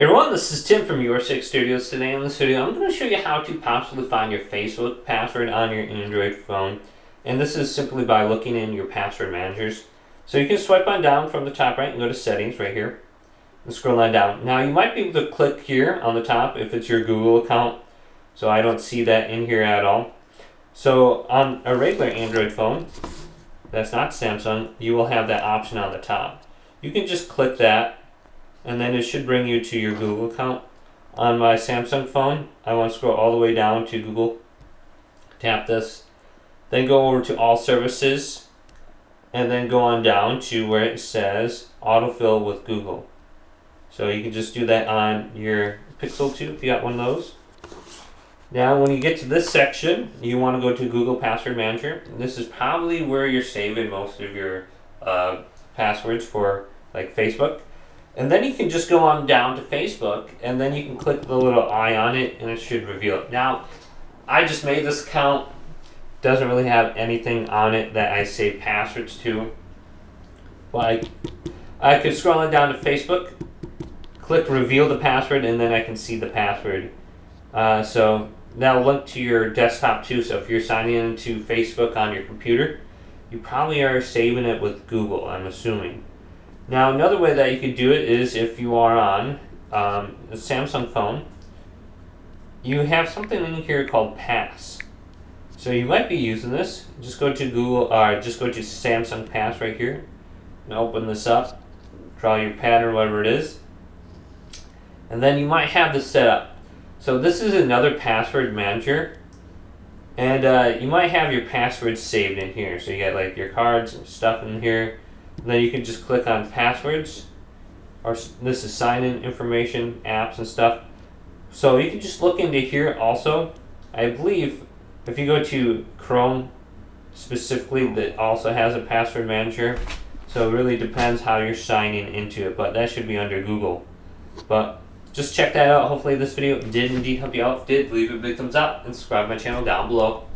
Hey everyone, this is Tim from YourSix Studios. Today in this video, I'm going to show you how to possibly find your Facebook password on your Android phone. And this is simply by looking in your password managers. So you can swipe on down from the top right and go to settings right here. And scroll on down. Now you might be able to click here on the top if it's your Google account. So I don't see that in here at all. So on a regular Android phone, that's not Samsung, you will have that option on the top. You can just click that, and then it should bring you to your Google account. On my Samsung phone, I want to scroll all the way down to Google, tap this, then go over to all services, and then go on down to where it says autofill with Google. So you can just do that on your Pixel 2 if you got one of those. Now when you get to this section, you want to go to Google Password Manager. And this is probably where you're saving most of your passwords for like Facebook. And then you can just go on down to Facebook, and then you can click the little eye on it, and it should reveal it. Now, I just made this account. Doesn't really have anything on it that I save passwords to. But I could scroll on down to Facebook, click reveal the password, and then I can see the password. So that'll link to your desktop too. So if you're signing into Facebook on your computer, you probably are saving it with Google, I'm assuming. Now another way that you could do it is if you are on a Samsung phone, you have something in here called Pass. So you might be using this. Just go to Google, just go to Samsung Pass right here, and open this up. Draw your pattern, whatever it is, and then you might have this set up. So this is another password manager, and you might have your passwords saved in here. So you got like your cards and stuff in here. And then you can just click on passwords, or this is sign-in information, apps and stuff. So you can just look into here also. I believe if you go to Chrome specifically, that also has a password manager. So it really depends how you're signing into it, but that should be under Google. But just check that out. Hopefully this video did indeed help you out. If it did, leave a big thumbs up and subscribe to my channel down below.